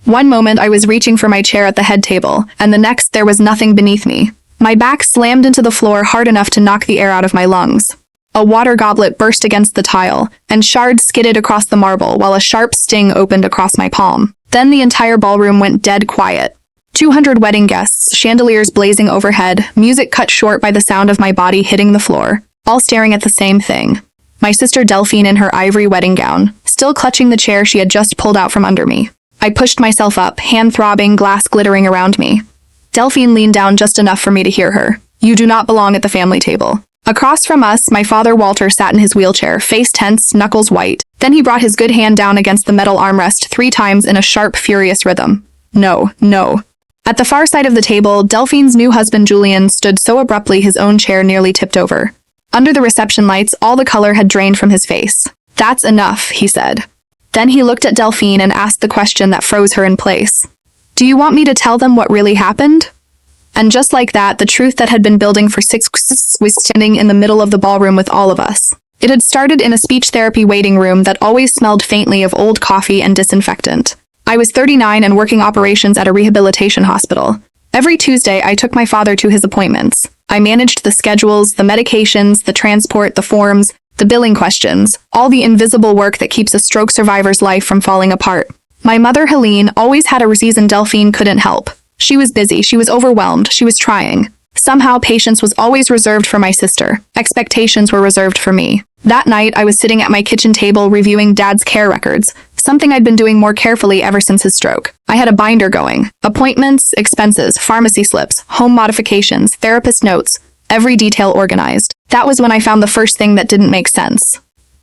One moment I was reaching for my chair at the head table, and the next there was nothing beneath me. My back slammed into the floor hard enough to knock the air out of my lungs. A water goblet burst against the tile, and shards skidded across the marble while a sharp sting opened across my palm. Then the entire ballroom went dead quiet. 200 wedding guests, chandeliers blazing overhead, music cut short by the sound of my body hitting the floor, all staring at the same thing. My sister Delphine in her ivory wedding gown, still clutching the chair she had just pulled out from under me. I pushed myself up, hand throbbing, glass glittering around me. Delphine leaned down just enough for me to hear her. "You do not belong at the family table." Across from us, my father Walter sat in his wheelchair, face tense, knuckles white. Then he brought his good hand down against the metal armrest 3 times in a sharp, furious rhythm. No, no. At the far side of the table, Delphine's new husband Julian stood so abruptly his own chair nearly tipped over. Under the reception lights, all the color had drained from his face. "That's enough," he said. Then he looked at Delphine and asked the question that froze her in place. "Do you want me to tell them what really happened?" And just like that, the truth that had been building for 6 weeks was standing in the middle of the ballroom with all of us. It had started in a speech therapy waiting room that always smelled faintly of old coffee and disinfectant. I was 39 and working operations at a rehabilitation hospital. Every Tuesday, I took my father to his appointments. I managed the schedules, the medications, the transport, the forms, the billing questions, all the invisible work that keeps a stroke survivor's life from falling apart. My mother, Helene, always had a reason Delphine couldn't help. She was busy, she was overwhelmed, she was trying. Somehow, patience was always reserved for my sister. Expectations were reserved for me. That night, I was sitting at my kitchen table reviewing Dad's care records, something I'd been doing more carefully ever since his stroke. I had a binder going. Appointments, expenses, pharmacy slips, home modifications, therapist notes, every detail organized. That was when I found the first thing that didn't make sense.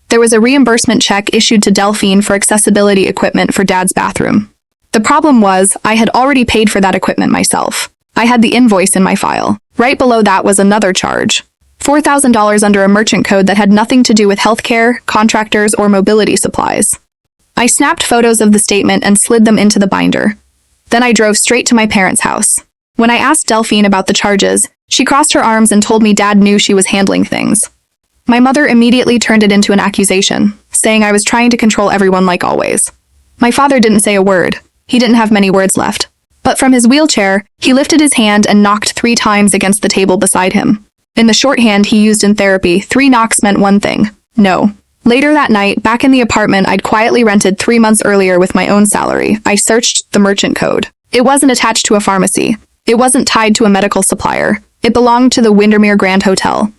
There was a reimbursement check issued to Delphine for accessibility equipment for Dad's bathroom. The problem was, I had already paid for that equipment myself. I had the invoice in my file. Right below that was another charge. $4,000 under a merchant code that had nothing to do with healthcare, contractors, or mobility supplies. I snapped photos of the statement and slid them into the binder. Then I drove straight to my parents' house. When I asked Delphine about the charges, she crossed her arms and told me Dad knew she was handling things. My mother immediately turned it into an accusation, saying I was trying to control everyone like always. My father didn't say a word. He didn't have many words left. But from his wheelchair, he lifted his hand and knocked 3 times against the table beside him. In the shorthand he used in therapy, 3 knocks meant one thing: no. Later that night, back in the apartment I'd quietly rented 3 months earlier with my own salary, I searched the merchant code. It wasn't attached to a pharmacy. It wasn't tied to a medical supplier. It belonged to the Windermere Grand Hotel.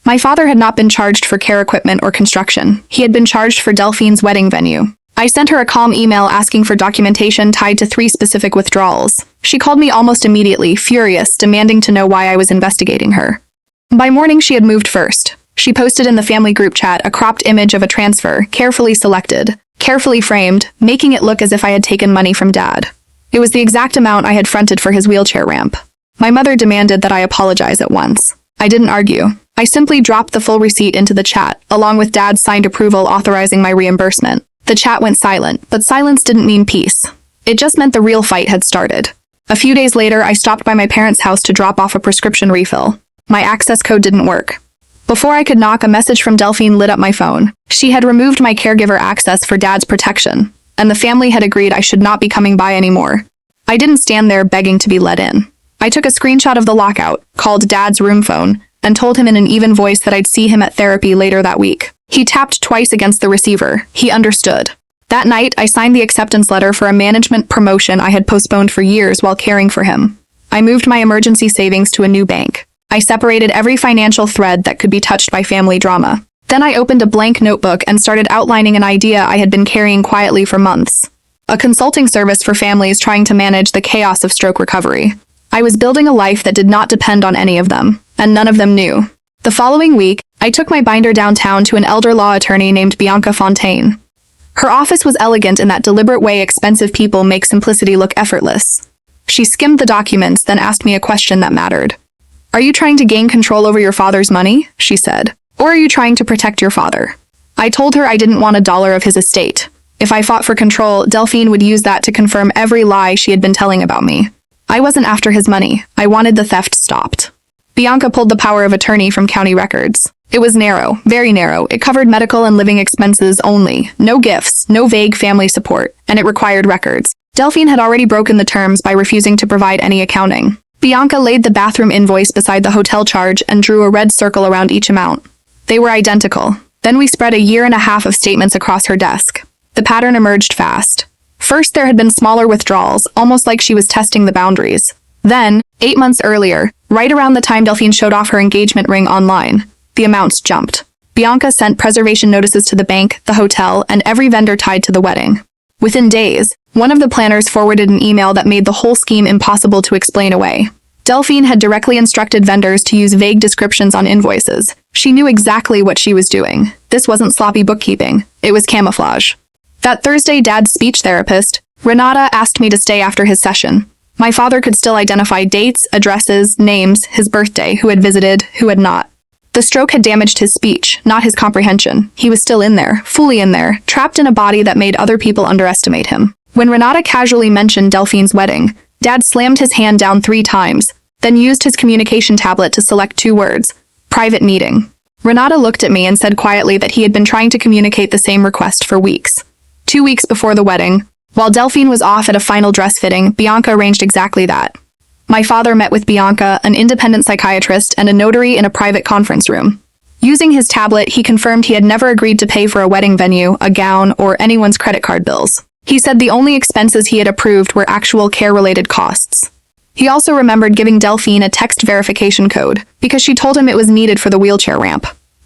My father had not been charged for care equipment or construction. He had been charged for Delphine's wedding venue. I sent her a calm email asking for documentation tied to 3 specific withdrawals. She called me almost immediately, furious, demanding to know why I was investigating her. By morning, she had moved first. She posted in the family group chat a cropped image of a transfer, carefully selected, carefully framed, making it look as if I had taken money from Dad. It was the exact amount I had fronted for his wheelchair ramp. My mother demanded that I apologize at once. I didn't argue. I simply dropped the full receipt into the chat, along with Dad's signed approval authorizing my reimbursement. The chat went silent, but silence didn't mean peace. It just meant the real fight had started. A few days later, I stopped by my parents' house to drop off a prescription refill. My access code didn't work. Before I could knock, a message from Delphine lit up my phone. She had removed my caregiver access for Dad's protection, and the family had agreed I should not be coming by anymore. I didn't stand there begging to be let in. I took a screenshot of the lockout, called Dad's room phone, and told him in an even voice that I'd see him at therapy later that week. He tapped twice against the receiver. He understood. That night, I signed the acceptance letter for a management promotion I had postponed for years while caring for him. I moved my emergency savings to a new bank. I separated every financial thread that could be touched by family drama. Then I opened a blank notebook and started outlining an idea I had been carrying quietly for months. A consulting service for families trying to manage the chaos of stroke recovery. I was building a life that did not depend on any of them, and none of them knew. The following week, I took my binder downtown to an elder law attorney named Bianca Fontaine. Her office was elegant in that deliberate way expensive people make simplicity look effortless. She skimmed the documents, then asked me a question that mattered. "Are you trying to gain control over your father's money?" she said. "Or are you trying to protect your father?" I told her I didn't want $1 of his estate. If I fought for control, Delphine would use that to confirm every lie she had been telling about me. I wasn't after his money. I wanted the theft stopped. Bianca pulled the power of attorney from county records. It was narrow, very narrow. It covered medical and living expenses only. No gifts, no vague family support, and it required records. Delphine had already broken the terms by refusing to provide any accounting. Bianca laid the bathroom invoice beside the hotel charge and drew a red circle around each amount. They were identical. Then we spread a year and a half of statements across her desk. The pattern emerged fast. First, there had been smaller withdrawals, almost like she was testing the boundaries. Then, 8 months earlier, right around the time Delphine showed off her engagement ring online, the amounts jumped. Bianca sent preservation notices to the bank, the hotel, and every vendor tied to the wedding. Within days, one of the planners forwarded an email that made the whole scheme impossible to explain away. Delphine had directly instructed vendors to use vague descriptions on invoices. She knew exactly what she was doing. This wasn't sloppy bookkeeping. It was camouflage. That Thursday, Dad's speech therapist, Renata, asked me to stay after his session. My father could still identify dates, addresses, names, his birthday, who had visited, who had not. The stroke had damaged his speech, not his comprehension. He was still in there, fully in there, trapped in a body that made other people underestimate him. When Renata casually mentioned Delphine's wedding, Dad slammed his hand down 3 times, then used his communication tablet to select 2 words: private meeting. Renata looked at me and said quietly that he had been trying to communicate the same request for weeks. 2 weeks before the wedding, while Delphine was off at a final dress fitting, Bianca arranged exactly that. My father met with Bianca, an independent psychiatrist, and a notary in a private conference room. Using his tablet, he confirmed he had never agreed to pay for a wedding venue, a gown, or anyone's credit card bills. He said the only expenses he had approved were actual care-related costs. He also remembered giving Delphine a text verification code, because she told him it was needed for the wheelchair ramp.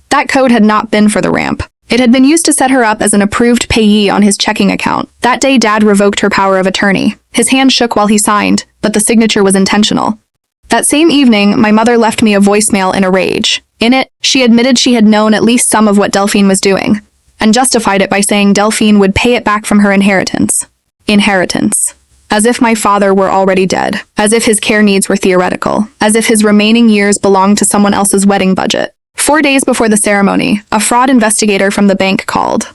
That code had not been for the ramp. It had been used to set her up as an approved payee on his checking account. That day, Dad revoked her power of attorney. His hand shook while he signed, but the signature was intentional. That same evening, my mother left me a voicemail in a rage. In it, she admitted she had known at least some of what Delphine was doing, and justified it by saying Delphine would pay it back from her inheritance. Inheritance. As if my father were already dead. As if his care needs were theoretical. As if his remaining years belonged to someone else's wedding budget. 4 days before the ceremony, a fraud investigator from the bank called.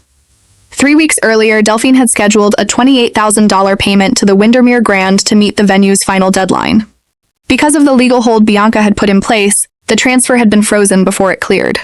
3 weeks earlier, Delphine had scheduled a $28,000 payment to the Windermere Grand to meet the venue's final deadline. Because of the legal hold Bianca had put in place, the transfer had been frozen before it cleared.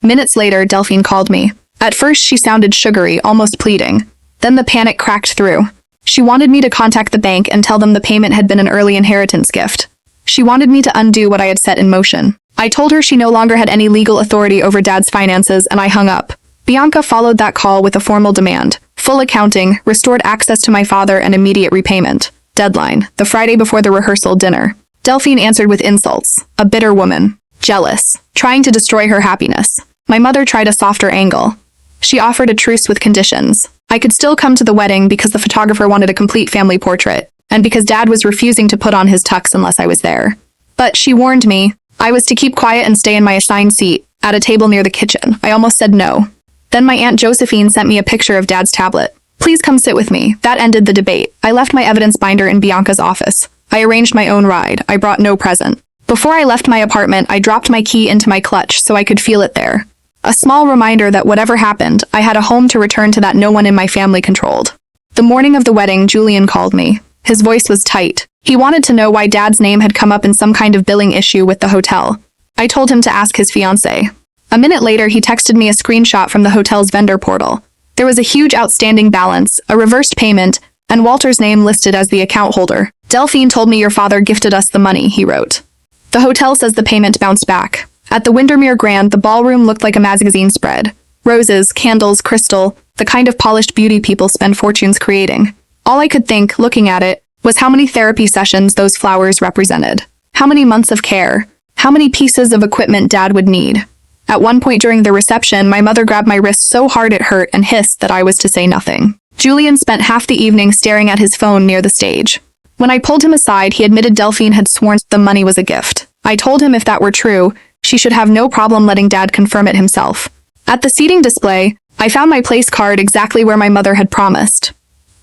Minutes later, Delphine called me. At first, she sounded sugary, almost pleading. Then the panic cracked through. She wanted me to contact the bank and tell them the payment had been an early inheritance gift. She wanted me to undo what I had set in motion. I told her she no longer had any legal authority over Dad's finances, and I hung up. Bianca followed that call with a formal demand: full accounting, restored access to my father, and immediate repayment. Deadline: the Friday before the rehearsal dinner. Delphine answered with insults. A bitter woman. Jealous. Trying to destroy her happiness. My mother tried a softer angle. She offered a truce with conditions. I could still come to the wedding because the photographer wanted a complete family portrait, and because Dad was refusing to put on his tux unless I was there. But she warned me. I was to keep quiet and stay in my assigned seat, at a table near the kitchen. I almost said no. Then my Aunt Josephine sent me a picture of Dad's tablet. Please come sit with me. That ended the debate. I left my evidence binder in Bianca's office. I arranged my own ride. I brought no present. Before I left my apartment, I dropped my key into my clutch so I could feel it there. A small reminder that whatever happened, I had a home to return to that no one in my family controlled. The morning of the wedding, Julian called me. His voice was tight. He wanted to know why Dad's name had come up in some kind of billing issue with the hotel. I told him to ask his fiancée. A minute later, he texted me a screenshot from the hotel's vendor portal. There was a huge outstanding balance, a reversed payment, and Walter's name listed as the account holder. Delphine told me your father gifted us the money, he wrote. The hotel says the payment bounced back. At the Windermere Grand, the ballroom looked like a magazine spread. Roses, candles, crystal, the kind of polished beauty people spend fortunes creating. All I could think, looking at it, was how many therapy sessions those flowers represented. How many months of care. How many pieces of equipment Dad would need. At one point during the reception, my mother grabbed my wrist so hard it hurt and hissed that I was to say nothing. Julian spent half the evening staring at his phone near the stage. When I pulled him aside, he admitted Delphine had sworn the money was a gift. I told him if that were true, she should have no problem letting Dad confirm it himself. At the seating display, I found my place card exactly where my mother had promised.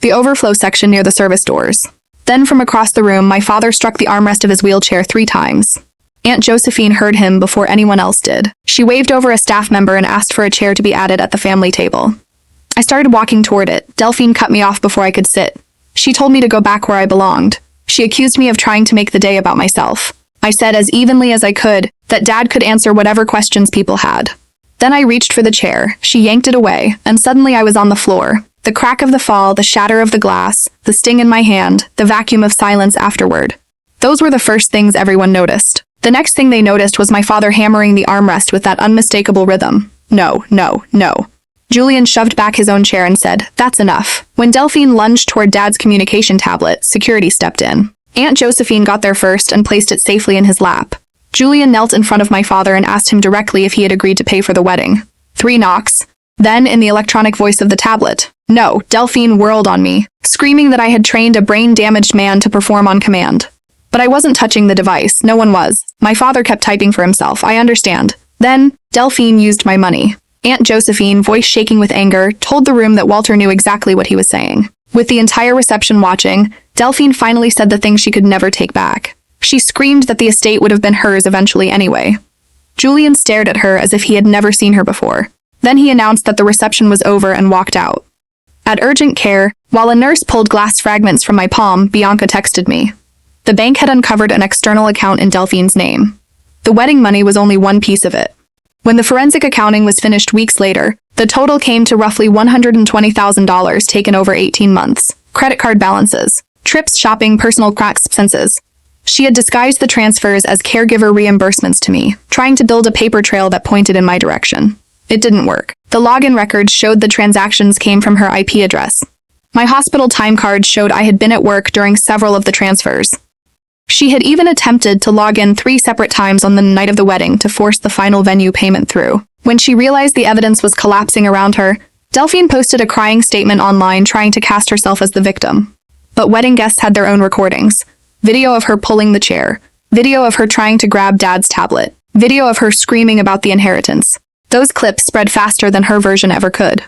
The overflow section near the service doors. Then from across the room, my father struck the armrest of his wheelchair 3 times. Aunt Josephine heard him before anyone else did. She waved over a staff member and asked for a chair to be added at the family table. I started walking toward it. Delphine cut me off before I could sit. She told me to go back where I belonged. She accused me of trying to make the day about myself. I said as evenly as I could that Dad could answer whatever questions people had. Then I reached for the chair. She yanked it away, and suddenly I was on the floor. The crack of the fall, the shatter of the glass, the sting in my hand, the vacuum of silence afterward. Those were the first things everyone noticed. The next thing they noticed was my father hammering the armrest with that unmistakable rhythm. No, no, no. Julian shoved back his own chair and said, "That's enough." When Delphine lunged toward Dad's communication tablet, security stepped in. Aunt Josephine got there first and placed it safely in his lap. Julian knelt in front of my father and asked him directly if he had agreed to pay for the wedding. 3 knocks. Then, in the electronic voice of the tablet, "No." Delphine whirled on me, screaming that I had trained a brain-damaged man to perform on command. But I wasn't touching the device, no one was. My father kept typing for himself, I understand. Then, Delphine used my money. Aunt Josephine, voice shaking with anger, told the room that Walter knew exactly what he was saying. With the entire reception watching, Delphine finally said the thing she could never take back. She screamed that the estate would have been hers eventually anyway. Julian stared at her as if he had never seen her before. Then he announced that the reception was over and walked out. At urgent care, while a nurse pulled glass fragments from my palm, Bianca texted me. The bank had uncovered an external account in Delphine's name. The wedding money was only one piece of it. When the forensic accounting was finished weeks later, the total came to roughly $120,000 taken over 18 months. Credit card balances, trips, shopping, personal expenses. She had disguised the transfers as caregiver reimbursements to me, trying to build a paper trail that pointed in my direction. It didn't work. The login records showed the transactions came from her IP address. My hospital time card showed I had been at work during several of the transfers. She had even attempted to log in 3 separate times on the night of the wedding to force the final venue payment through. When she realized the evidence was collapsing around her, Delphine posted a crying statement online trying to cast herself as the victim. But wedding guests had their own recordings. Video of her pulling the chair. Video of her trying to grab Dad's tablet. Video of her screaming about the inheritance. Those clips spread faster than her version ever could.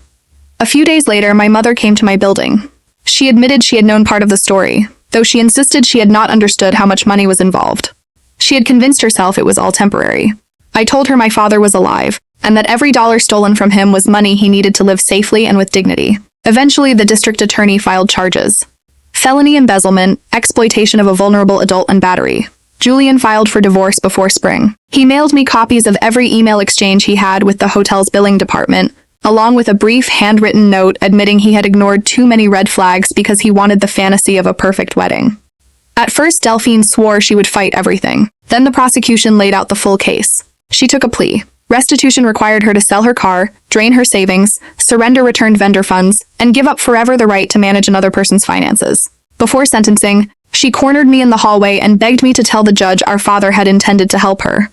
A few days later, my mother came to my building. She admitted she had known part of the story, though she insisted she had not understood how much money was involved. She had convinced herself it was all temporary. I told her my father was alive, and that every dollar stolen from him was money he needed to live safely and with dignity. Eventually, the district attorney filed charges. Felony embezzlement, exploitation of a vulnerable adult, and battery. Julian filed for divorce before spring. He mailed me copies of every email exchange he had with the hotel's billing department, along with a brief handwritten note admitting he had ignored too many red flags because he wanted the fantasy of a perfect wedding. At first, Delphine swore she would fight everything. Then the prosecution laid out the full case. She took a plea. Restitution required her to sell her car, drain her savings, surrender returned vendor funds, and give up forever the right to manage another person's finances. Before sentencing, she cornered me in the hallway and begged me to tell the judge our father had intended to help her.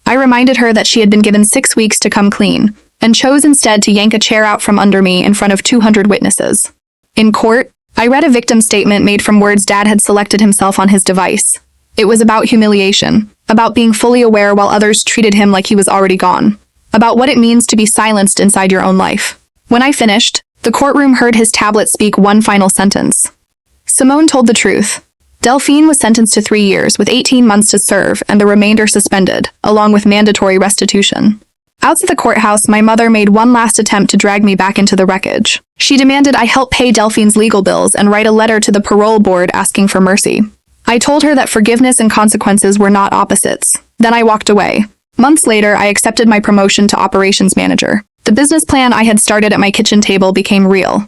I reminded her that she had been given 6 weeks to come clean, and chose instead to yank a chair out from under me in front of 200 witnesses. In court, I read a victim statement made from words Dad had selected himself on his device. It was about humiliation, about being fully aware while others treated him like he was already gone, about what it means to be silenced inside your own life. When I finished, the courtroom heard his tablet speak one final sentence. Simone told the truth. Delphine was sentenced to 3 years with 18 months to serve and the remainder suspended, along with mandatory restitution. Outside the courthouse, my mother made one last attempt to drag me back into the wreckage. She demanded I help pay Delphine's legal bills and write a letter to the parole board asking for mercy. I told her that forgiveness and consequences were not opposites. Then I walked away. Months later, I accepted my promotion to operations manager. The business plan I had started at my kitchen table became real.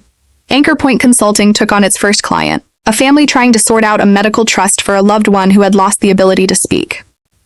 Anchor Point Consulting took on its first client, a family trying to sort out a medical trust for a loved one who had lost the ability to speak.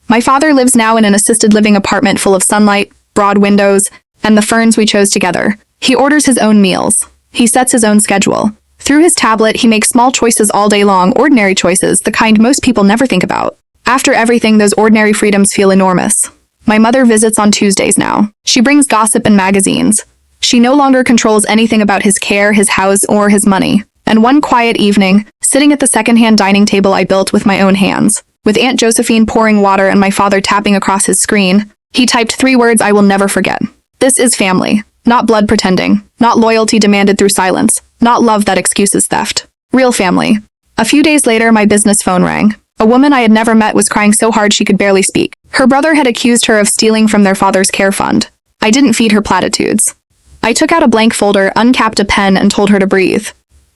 My father lives now in an assisted living apartment full of sunlight, broad windows, and the ferns we chose together. He orders his own meals. He sets his own schedule. Through his tablet, he makes small choices all day long, ordinary choices, the kind most people never think about. After everything, those ordinary freedoms feel enormous. My mother visits on Tuesdays now. She brings gossip and magazines. She no longer controls anything about his care, his house, or his money. And one quiet evening, sitting at the secondhand dining table I built with my own hands, with Aunt Josephine pouring water and my father tapping across his screen, he typed 3 words I will never forget. This is family. Not blood pretending. Not loyalty demanded through silence. Not love that excuses theft. Real family. A few days later, my business phone rang. A woman I had never met was crying so hard she could barely speak. Her brother had accused her of stealing from their father's care fund. I didn't feed her platitudes. I took out a blank folder, uncapped a pen, and told her to breathe.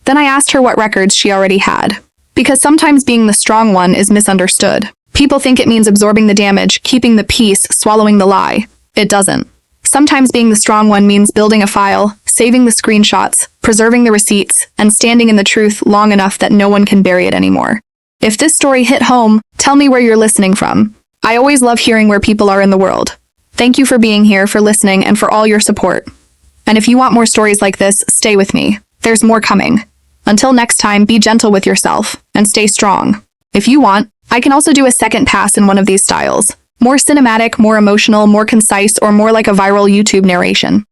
Then I asked her what records she already had. Because sometimes being the strong one is misunderstood. People think it means absorbing the damage, keeping the peace, swallowing the lie. It doesn't. Sometimes being the strong one means building a file, saving the screenshots, preserving the receipts, and standing in the truth long enough that no one can bury it anymore. If this story hit home, tell me where you're listening from. I always love hearing where people are in the world. Thank you for being here, for listening, and for all your support. And if you want more stories like this, stay with me. There's more coming. Until next time, be gentle with yourself, and stay strong. If you want, I can also do a second pass in one of these styles. More cinematic, more emotional, more concise, or more like a viral YouTube narration.